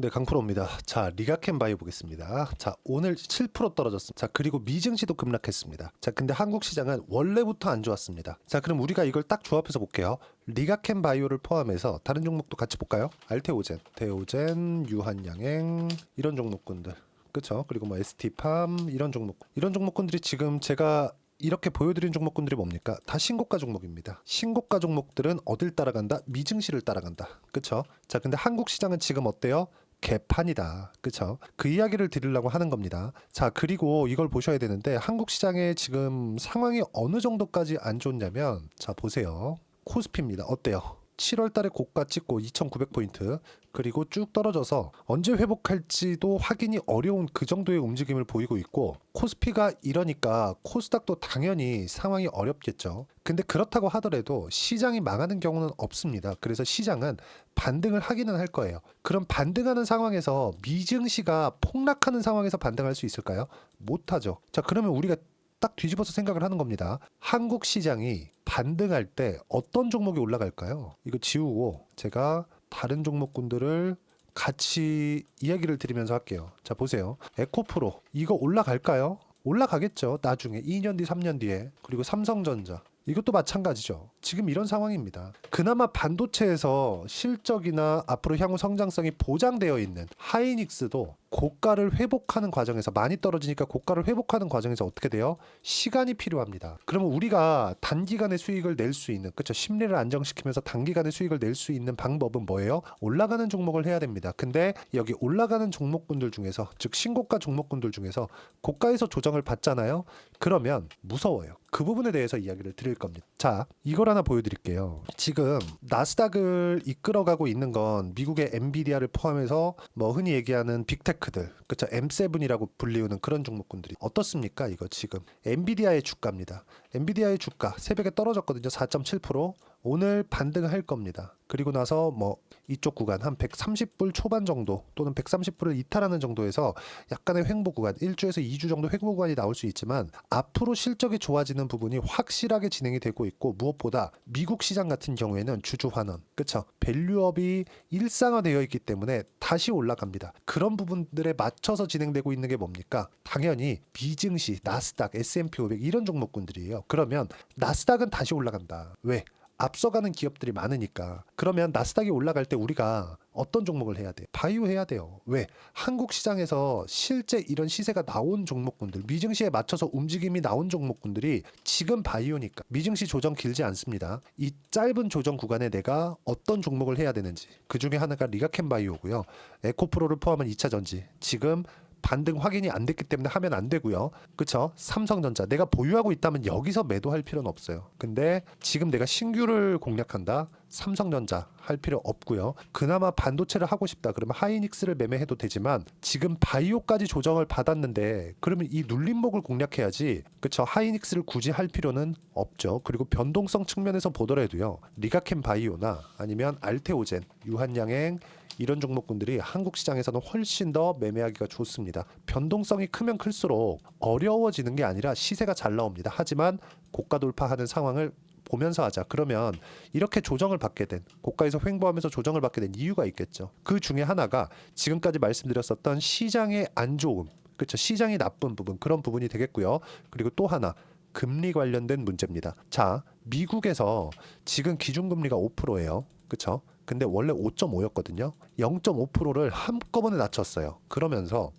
네, 강프로입니다. 자, 리가켄 바이오 보겠습니다. 자, 오늘 7% 떨어졌습니다. 자, 그리고 미증시도 급락했습니다. 자, 근데 한국 시장은 원래부터 안 좋았습니다. 자, 그럼 우리가 이걸 딱 조합해서 볼게요. 리가켄 바이오를 포함해서 다른 종목도 같이 볼까요? 알테오젠, 대오젠, 유한양행 이런 종목군들. 그쵸? 그리고 뭐 ST팜 이런 종목군들이 지금 제가 이렇게 보여드린 종목군들이 뭡니까? 다 신고가 종목입니다. 신고가 종목들은 어딜 따라간다? 미증시를 따라간다. 그쵸? 자, 근데 한국 시장은 지금 어때요? 개판이다. 그쵸? 그 이야기를 드리려고 하는 겁니다. 자, 그리고 이걸 보셔야 되는데 한국 시장의 지금 상황이 어느 정도까지 안 좋냐면, 자, 보세요. 코스피입니다. 어때요? 7월 달에 고가 찍고 2,900포인트, 그리고 쭉 떨어져서 언제 회복할지도 확인이 어려운 그 정도의 움직임을 보이고 있고, 코스피가 이러니까 코스닥도 당연히 상황이 어렵겠죠. 근데 그렇다고 하더라도 시장이 망하는 경우는 없습니다. 그래서 시장은 반등을 하기는 할 거예요. 그럼 반등하는 상황에서 미증시가 폭락하는 상황에서 반등할 수 있을까요? 못하죠. 자, 그러면 우리가 딱 뒤집어서 생각을 하는 겁니다. 한국 시장이 반등할 때 어떤 종목이 올라갈까요? 이거 지우고 제가 다른 종목군들을 같이 이야기를 드리면서 할게요. 자, 보세요. 에코프로 이거 올라갈까요? 올라가겠죠. 나중에 2년 뒤, 3년 뒤에. 그리고 삼성전자 이것도 마찬가지죠. 지금 이런 상황입니다. 그나마 반도체에서 실적이나 앞으로 향후 성장성이 보장되어 있는 하이닉스도 고가를 회복하는 과정에서, 많이 떨어지니까 고가를 회복하는 과정에서 어떻게 돼요? 시간이 필요합니다. 그러면 우리가 단기간에 수익을 낼 수 있는, 그렇죠? 심리를 안정시키면서 단기간에 수익을 낼 수 있는 방법은 뭐예요? 올라가는 종목을 해야 됩니다. 근데 여기 올라가는 종목군들 중에서, 즉 신고가 종목군들 중에서 고가에서 조정을 받잖아요. 그러면 무서워요. 그 부분에 대해서 이야기를 드릴 겁니다. 자, 이걸 하나 보여드릴게요. 지금 나스닥을 이끌어가고 있는 건 미국의 엔비디아를 포함해서 뭐 흔히 얘기하는 빅테크들, 그쵸? M7이라고 불리우는 그런 종목군들이 어떻습니까? 이거 지금 엔비디아의 주가입니다. 엔비디아의 주가 새벽에 떨어졌거든요. 4.7%. 오늘 반등할 겁니다. 그리고 나서 뭐 이쪽 구간 한 130불 초반 정도 또는 130불을 이탈하는 정도에서 약간의 횡보 구간, 1주에서 2주 정도 횡보 구간이 나올 수 있지만 앞으로 실적이 좋아지는 부분이 확실하게 진행이 되고 있고, 무엇보다 미국 시장 같은 경우에는 주주 환원, 그쵸? 밸류업이 일상화되어 있기 때문에 다시 올라갑니다. 그런 부분들에 맞춰서 진행되고 있는 게 뭡니까? 당연히 미증시, 나스닥, S&P 500 이런 종목군들이에요. 그러면 나스닥은 다시 올라간다. 왜? 앞서가는 기업들이 많으니까. 그러면 나스닥이 올라갈 때 우리가 어떤 종목을 해야 돼요? 바이오 해야 돼요. 왜? 한국 시장에서 실제 이런 시세가 나온 종목군들, 미증시에 맞춰서 움직임이 나온 종목군들이 지금 바이오니까. 미증시 조정 길지 않습니다. 이 짧은 조정 구간에 내가 어떤 종목을 해야 되는지, 그 중에 하나가 리가켄 바이오고요. 에코프로를 포함한 2차 전지, 지금 반등 확인이 안 됐기 때문에 하면 안 되고요. 그쵸? 삼성전자 내가 보유하고 있다면 여기서 매도할 필요는 없어요. 근데 지금 내가 신규를 공략한다? 삼성전자 할 필요 없고요. 그나마 반도체를 하고 싶다 그러면 하이닉스를 매매해도 되지만 지금 바이오까지 조정을 받았는데 그러면 이 눌림목을 공략해야지, 그쵸? 하이닉스를 굳이 할 필요는 없죠. 그리고 변동성 측면에서 보더라도요, 리가켄 바이오나 아니면 알테오젠, 유한양행 이런 종목군들이 한국 시장에서는 훨씬 더 매매하기가 좋습니다. 변동성이 크면 클수록 어려워지는 게 아니라 시세가 잘 나옵니다. 하지만 고가 돌파하는 상황을 보면서 하자. 그러면 이렇게 조정을 받게 된, 고가에서 횡보하면서 조정을 받게 된 이유가 있겠죠. 그 중에 하나가 지금까지 말씀드렸었던 시장의 안 좋음, 그렇죠? 시장이 나쁜 부분, 그런 부분이 되겠고요. 그리고 또 하나, 금리 관련된 문제입니다. 자, 미국에서 지금 기준금리가 5%예요. 그렇죠? 근데 원래 5.5였거든요. 0.5%를 한꺼번에 낮췄어요. 그러면서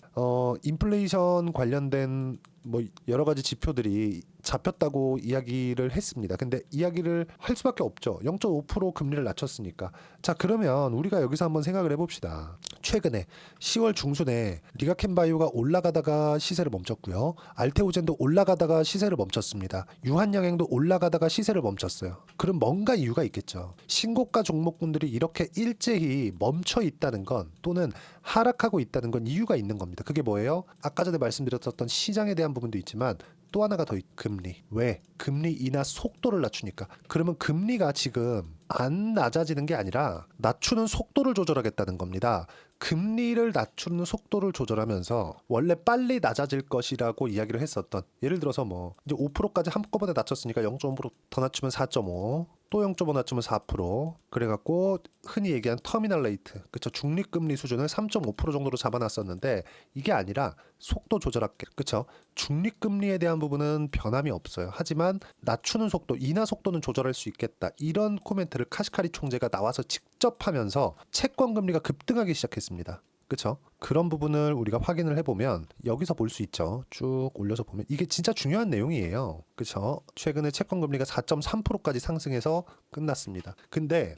인플레이션 관련된 뭐 여러 가지 지표들이 잡혔다고 이야기를 했습니다. 근데 이야기를 할 수밖에 없죠. 0.5% 금리를 낮췄으니까. 자, 그러면 우리가 여기서 한번 생각을 해봅시다. 최근에 10월 중순에 리가켄 바이오가 올라가다가 시세를 멈췄고요. 알테오젠도 올라가다가 시세를 멈췄습니다. 유한양행도 올라가다가 시세를 멈췄어요. 그럼 뭔가 이유가 있겠죠. 신고가 종목군들이 이렇게 일제히 멈춰 있다는 건, 또는 하락하고 있다는 건 이유가 있는 겁니다. 그게 뭐예요? 아까 전에 말씀드렸던 시장에 대한 부분도 있지만 또 하나가 더 금리. 왜? 금리 인하 속도를 낮추니까. 그러면 금리가 지금 안 낮아지는 게 아니라 낮추는 속도를 조절하겠다는 겁니다. 금리를 낮추는 속도를 조절하면서 원래 빨리 낮아질 것이라고 이야기를 했었던, 예를 들어서 뭐 이제 5%까지 한꺼번에 낮췄으니까 0.5%더 낮추면 4.5, 또 0.5 낮추면 4%. 그래갖고 흔히 얘기한 터미널 레이트, 그쵸? 중립금리 수준을 3.5% 정도로 잡아놨었는데 이게 아니라 속도 조절할게, 그쵸? 중립금리에 대한 부분은 변함이 없어요. 하지만 낮추는 속도, 인하 속도는 조절할 수 있겠다. 이런 코멘트를 카시카리 총재가 나와서 직접 하면서 채권금리가 급등하기 시작했습니다. 그쵸? 그런 부분을 우리가 확인을 해보면 여기서 볼 수 있죠. 쭉 올려서 보면 이게 진짜 중요한 내용이에요. 그쵸? 최근에 채권금리가 4.3%까지 상승해서 끝났습니다. 근데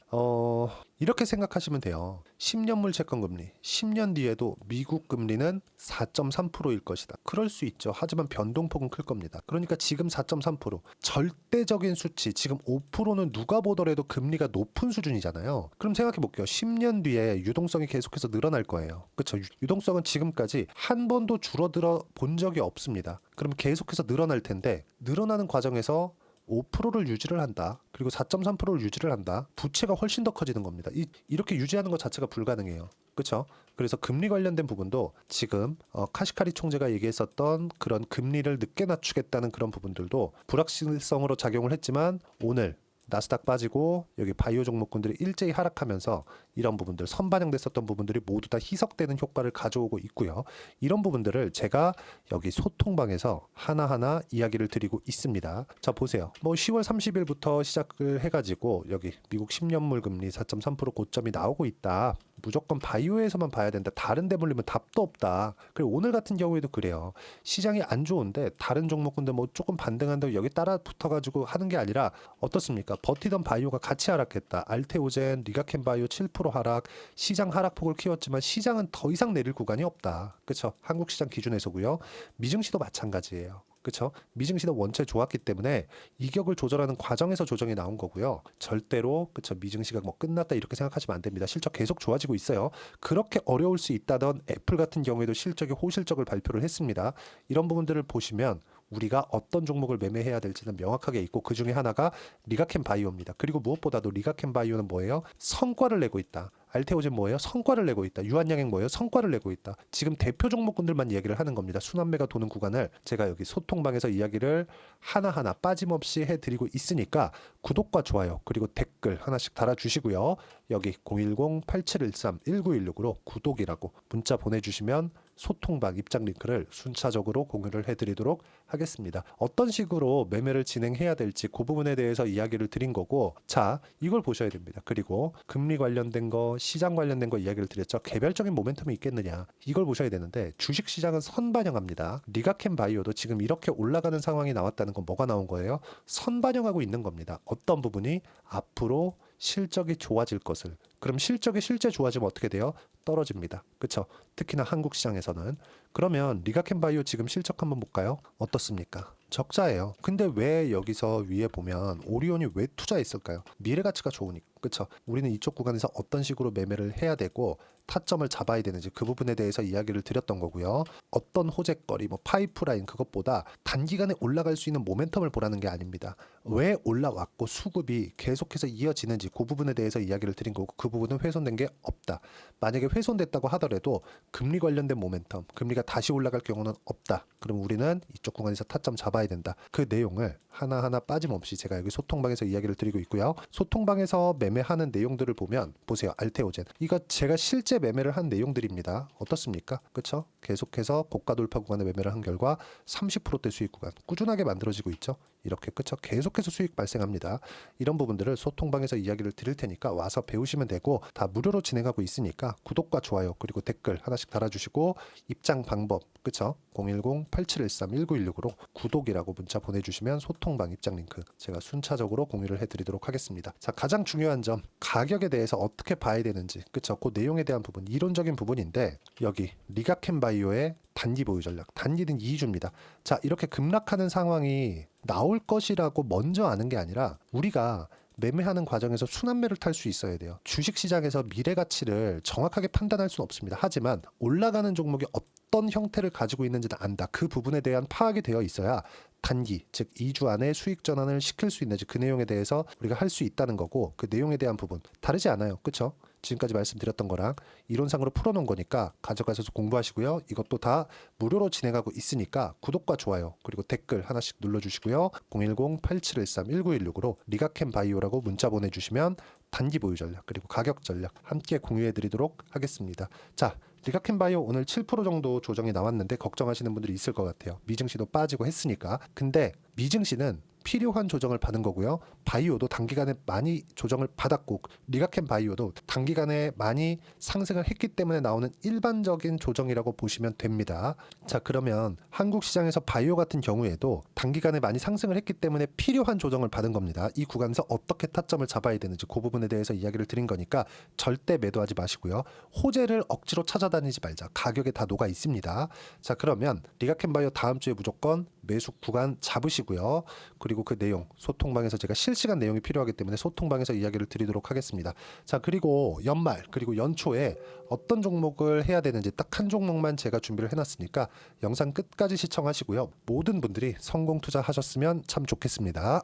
이렇게 생각하시면 돼요. 10년물 채권금리, 10년 뒤에도 미국 금리는 4.3%일 것이다. 그럴 수 있죠. 하지만 변동폭은 클 겁니다. 그러니까 지금 4.3%, 절대적인 수치, 지금 5%는 누가 보더라도 금리가 높은 수준이잖아요. 그럼 생각해 볼게요. 10년 뒤에 유동성이 계속해서 늘어날 거예요. 그렇죠? 유동성은 지금까지 한 번도 줄어들어 본 적이 없습니다. 그럼 계속해서 늘어날 텐데 늘어나는 과정에서 5%를 유지를 한다. 그리고 4.3%를 유지를 한다. 부채가 훨씬 더 커지는 겁니다. 이렇게 유지하는 것 자체가 불가능해요. 그렇죠? 그래서 금리 관련된 부분도 지금 카시카리 총재가 얘기했었던 그런 금리를 늦게 낮추겠다는 그런 부분들도 불확실성으로 작용을 했지만 오늘 나스닥 빠지고 여기 바이오 종목군들이 일제히 하락하면서 이런 부분들, 선반영됐었던 부분들이 모두 다 희석되는 효과를 가져오고 있고요. 이런 부분들을 제가 여기 소통방에서 하나하나 이야기를 드리고 있습니다. 자, 보세요. 뭐 10월 30일부터 시작을 해가지고 여기 미국 10년물 금리 4.3% 고점이 나오고 있다. 무조건 바이오에서만 봐야 된다. 다른 데 물리면 답도 없다. 그리고 오늘 같은 경우에도 그래요. 시장이 안 좋은데 다른 종목군들 뭐 조금 반등한다고 여기 따라 붙어가지고 하는 게 아니라 어떻습니까? 버티던 바이오가 같이 하락했다. 알테오젠, 리가켄 바이오 7% 하락, 시장 하락폭을 키웠지만 시장은 더 이상 내릴 구간이 없다. 그렇죠? 한국 시장 기준에서고요. 미증시도 마찬가지예요. 그렇죠? 미증시도 원체 좋았기 때문에 이격을 조절하는 과정에서 조정이 나온 거고요. 절대로 그렇죠? 미증시가 뭐 끝났다 이렇게 생각하시면 안 됩니다. 실적 계속 좋아지고 있어요. 그렇게 어려울 수 있다던 애플 같은 경우에도 실적이 호실적을 발표를 했습니다. 이런 부분들을 보시면 우리가 어떤 종목을 매매해야 될지는 명확하게 있고 그 중에 하나가 리가켄 바이오입니다. 그리고 무엇보다도 리가켄 바이오는 뭐예요? 성과를 내고 있다. 알테오젠 뭐예요? 성과를 내고 있다. 유한양행 뭐예요? 성과를 내고 있다. 지금 대표 종목군들만 이야기를 하는 겁니다. 순환매가 도는 구간을 제가 여기 소통방에서 이야기를 하나하나 빠짐없이 해드리고 있으니까 구독과 좋아요 그리고 댓글 하나씩 달아주시고요. 여기 010-8713-1916으로 구독이라고 문자 보내주시면 소통방 입장 링크를 순차적으로 공유를 해드리도록 하겠습니다. 어떤 식으로 매매를 진행해야 될지 그 부분에 대해서 이야기를 드린 거고, 자, 이걸 보셔야 됩니다. 그리고 금리 관련된 거, 시장 관련된 거 이야기를 드렸죠. 개별적인 모멘텀이 있겠느냐, 이걸 보셔야 되는데 주식시장은 선반영합니다. 리가켄 바이오도 지금 이렇게 올라가는 상황이 나왔다는 건 뭐가 나온 거예요? 선반영하고 있는 겁니다. 어떤 부분이 앞으로 실적이 좋아질 것을. 그럼 실적이 실제 좋아지면 어떻게 돼요? 떨어집니다. 그렇죠? 특히나 한국 시장에서는. 그러면 리가켄 바이오 지금 실적 한번 볼까요? 어떻습니까? 적자예요. 근데 왜 여기서 위에 보면 오리온이 왜 투자했을까요? 미래 가치가 좋으니까. 그렇죠? 우리는 이쪽 구간에서 어떤 식으로 매매를 해야 되고 타점을 잡아야 되는지 그 부분에 대해서 이야기를 드렸던 거고요. 어떤 호재거리, 뭐 파이프라인 그것보다 단기간에 올라갈 수 있는 모멘텀을 보라는 게 아닙니다. 왜 올라왔고 수급이 계속해서 이어지는지 그 부분에 대해서 이야기를 드린 거고 그 부분은 훼손된 게 없다. 만약에 훼손됐다고 하더라도 금리 관련된 모멘텀, 금리가 다시 올라갈 경우는 없다. 그럼 우리는 이쪽 구간에서 타점 잡아야 된다. 그 내용을 하나하나 빠짐없이 제가 여기 소통방에서 이야기를 드리고 있고요. 소통방에서 매매하는 내용들을 보면 보세요. 알테오젠. 이거 제가 실제 매매를 한 내용들입니다. 어떻습니까? 그렇죠? 계속해서 고가 돌파 구간에 매매를 한 결과 30%대 수익 구간 꾸준하게 만들어지고 있죠. 이렇게 그렇죠? 계속해서 수익 발생합니다. 이런 부분들을 소통방에서 이야기를 드릴 테니까 와서 배우시면 되고 다 무료로 진행하고 있으니까 구독과 좋아요 그리고 댓글 하나씩 달아주시고 입장 방법 그렇죠? 010-8713-1916으로 구독이라고 문자 보내주시면 소통방 입장 링크 제가 순차적으로 공유를 해드리도록 하겠습니다. 자, 가장 중요한 점 가격에 대해서 어떻게 봐야 되는지 그렇죠? 그 내용에 대한 부분 이론적인 부분인데 여기 리가켄 바이오의 단기 보유 전략 단기는 2주입니다. 자, 이렇게 급락하는 상황이 나올 것이라고 먼저 아는 게 아니라 우리가 매매하는 과정에서 순환매를 탈 수 있어야 돼요. 주식시장에서 미래 가치를 정확하게 판단할 수는 없습니다. 하지만 올라가는 종목이 어떤 형태를 가지고 있는지는 안다. 그 부분에 대한 파악이 되어 있어야 단기, 즉 2주 안에 수익 전환을 시킬 수 있는지 그 내용에 대해서 우리가 할 수 있다는 거고 그 내용에 대한 부분 다르지 않아요. 그렇죠? 지금까지 말씀드렸던 거랑 이론상으로 풀어놓은 거니까 가져가셔서 공부하시고요. 이것도 다 무료로 진행하고 있으니까 구독과 좋아요 그리고 댓글 하나씩 눌러주시고요. 010-8713-1916으로 리가캠 바이오라고 문자 보내주시면 단기 보유 전략 그리고 가격 전략 함께 공유해드리도록 하겠습니다. 자, 리가캠 바이오 오늘 7% 정도 조정이 나왔는데 걱정하시는 분들이 있을 것 같아요. 미증시도 빠지고 했으니까. 근데 미증시는 필요한 조정을 받은 거고요. 바이오도 단기간에 많이 조정을 받았고 리가캠 바이오도 단기간에 많이 상승을 했기 때문에 나오는 일반적인 조정이라고 보시면 됩니다. 자, 그러면 한국 시장에서 바이오 같은 경우에도 단기간에 많이 상승을 했기 때문에 필요한 조정을 받은 겁니다. 이 구간에서 어떻게 타점을 잡아야 되는지 그 부분에 대해서 이야기를 드린 거니까 절대 매도하지 마시고요. 호재를 억지로 찾아다니지 말자. 가격에 다 녹아 있습니다. 자, 그러면 리가캠 바이오 다음 주에 무조건 매수 구간 잡으시고요. 그리고 그 내용 소통방에서 제가 실시간 내용이 필요하기 때문에 소통방에서 이야기를 드리도록 하겠습니다. 자, 그리고 연말 그리고 연초에 어떤 종목을 해야 되는지 딱 한 종목만 제가 준비를 해놨으니까 영상 끝까지 시청하시고요. 모든 분들이 성공 투자하셨으면 참 좋겠습니다.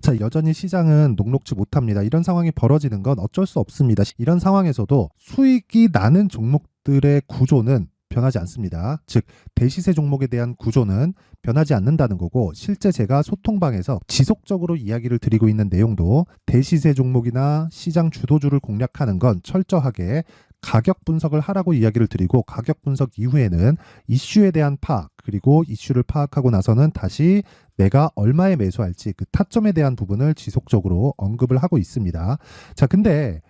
자, 여전히 시장은 녹록지 못합니다. 이런 상황이 벌어지는 건 어쩔 수 없습니다. 이런 상황에서도 수익이 나는 종목들의 구조는 변하지 않습니다. 즉 대시세 종목에 대한 구조는 변하지 않는다는 거고, 실제 제가 소통방에서 지속적으로 이야기를 드리고 있는 내용도 대시세 종목이나 시장 주도주를 공략하는 건 철저하게 가격 분석을 하라고 이야기를 드리고, 가격 분석 이후에는 이슈에 대한 파악, 그리고 이슈를 파악하고 나서는 다시 내가 얼마에 매수할지 그 타점에 대한 부분을 지속적으로 언급을 하고 있습니다. 자, 근데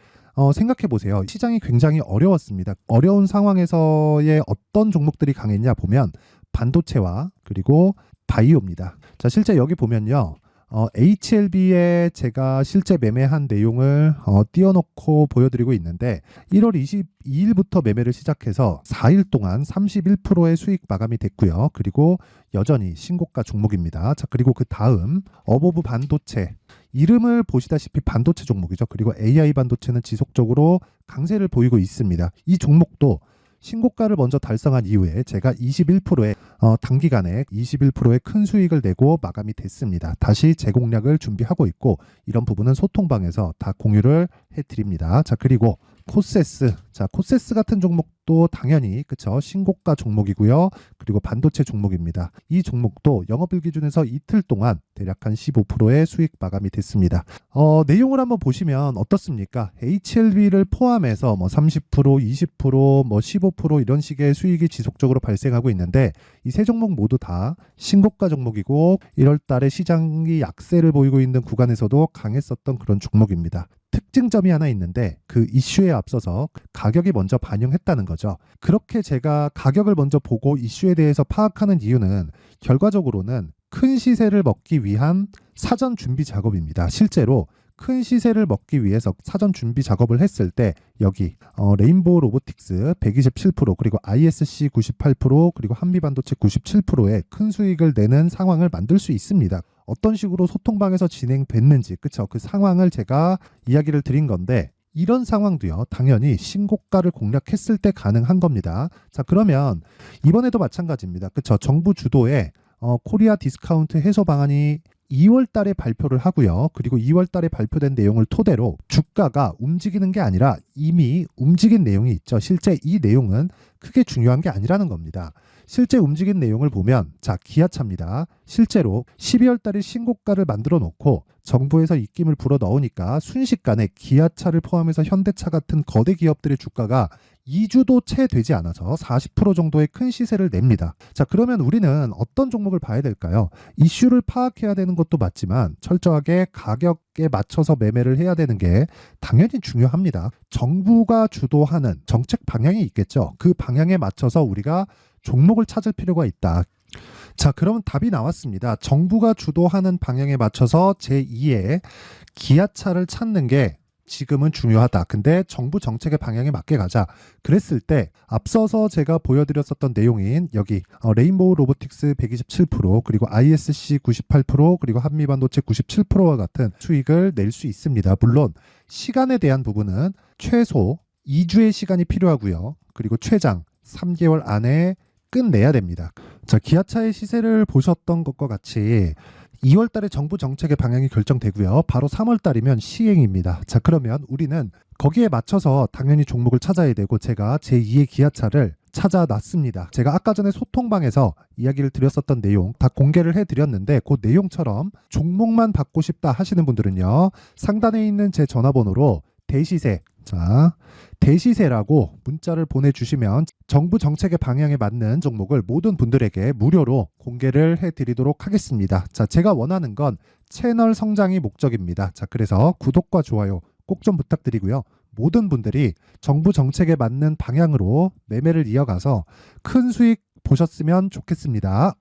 생각해 보세요. 시장이 굉장히 어려웠습니다. 어려운 상황에서의 어떤 종목들이 강했냐 보면 반도체와 그리고 바이오입니다. 자, 실제 여기 보면요. HLB에 제가 실제 매매한 내용을 띄워놓고 보여드리고 있는데 1월 22일부터 매매를 시작해서 4일 동안 31%의 수익 마감이 됐고요. 그리고 여전히 신고가 종목입니다. 자, 그리고 그 다음 어보브 반도체, 이름을 보시다시피 반도체 종목이죠. 그리고 AI 반도체는 지속적으로 강세를 보이고 있습니다. 이 종목도 신고가를 먼저 달성한 이후에 제가 21%의 단기간에 21%의 큰 수익을 내고 마감이 됐습니다. 다시 재공략을 준비하고 있고, 이런 부분은 소통방에서 다 공유를 해드립니다. 자, 그리고 코세스, 자, 코세스 같은 종목도 당연히 그쵸, 신고가 종목이고요. 그리고 반도체 종목입니다. 이 종목도 영업일 기준에서 이틀 동안 대략 한 15%의 수익 마감이 됐습니다. 내용을 한번 보시면 어떻습니까? HLB를 포함해서 뭐 30%, 20%, 뭐 15% 이런 식의 수익이 지속적으로 발생하고 있는데, 이 세 종목 모두 다 신고가 종목이고 1월 달에 시장이 약세를 보이고 있는 구간에서도 강했었던 그런 종목입니다. 특징점이 하나 있는데 그 이슈에 앞서서 가격이 먼저 반영했다는 거죠. 그렇게 제가 가격을 먼저 보고 이슈에 대해서 파악하는 이유는 결과적으로는 큰 시세를 먹기 위한 사전 준비 작업입니다. 실제로 큰 시세를 먹기 위해서 사전 준비 작업을 했을 때 여기 레인보우 로보틱스 127% 그리고 ISC 98% 그리고 한미반도체 97%의 큰 수익을 내는 상황을 만들 수 있습니다. 어떤 식으로 소통방에서 진행됐는지, 그쵸? 그 상황을 제가 이야기를 드린 건데, 이런 상황도요, 당연히 신고가를 공략했을 때 가능한 겁니다. 자, 그러면 이번에도 마찬가지입니다. 그쵸? 정부 주도의 코리아 디스카운트 해소 방안이 2월 달에 발표를 하고요. 그리고 2월 달에 발표된 내용을 토대로 주가가 움직이는 게 아니라 이미 움직인 내용이 있죠. 실제 이 내용은 크게 중요한 게 아니라는 겁니다. 실제 움직인 내용을 보면, 자, 기아차입니다. 실제로 12월 달에 신고가를 만들어 놓고 정부에서 입김을 불어 넣으니까 순식간에 기아차를 포함해서 현대차 같은 거대 기업들의 주가가 2주도 채 되지 않아서 40% 정도의 큰 시세를 냅니다. 자, 그러면 우리는 어떤 종목을 봐야 될까요? 이슈를 파악해야 되는 것도 맞지만 철저하게 가격에 맞춰서 매매를 해야 되는 게 당연히 중요합니다. 정부가 주도하는 정책 방향이 있겠죠. 그 방향에 맞춰서 우리가 종목을 찾을 필요가 있다. 자, 그러면 답이 나왔습니다. 정부가 주도하는 방향에 맞춰서 제2의 기아차를 찾는 게 지금은 중요하다. 근데 정부 정책의 방향에 맞게 가자. 그랬을 때 앞서서 제가 보여드렸었던 내용인 여기 레인보우 로보틱스 127% 그리고 ISC 98% 그리고 한미반도체 97%와 같은 수익을 낼 수 있습니다. 물론 시간에 대한 부분은 최소 2주의 시간이 필요하고요. 그리고 최장 3개월 안에 끝내야 됩니다. 자, 기아차의 시세를 보셨던 것과 같이 2월 달에 정부 정책의 방향이 결정되고요. 바로 3월 달이면 시행입니다. 자, 그러면 우리는 거기에 맞춰서 당연히 종목을 찾아야 되고 제가 제2의 기아차를 찾아놨습니다. 제가 아까 전에 소통방에서 이야기를 드렸었던 내용 다 공개를 해드렸는데 그 내용처럼 종목만 받고 싶다 하시는 분들은요. 상단에 있는 제 전화번호로 대시세, 자, 대시세라고 문자를 보내주시면 정부 정책의 방향에 맞는 종목을 모든 분들에게 무료로 공개를 해드리도록 하겠습니다. 자, 제가 원하는 건 채널 성장이 목적입니다. 자, 그래서 구독과 좋아요 꼭 좀 부탁드리고요. 모든 분들이 정부 정책에 맞는 방향으로 매매를 이어가서 큰 수익 보셨으면 좋겠습니다.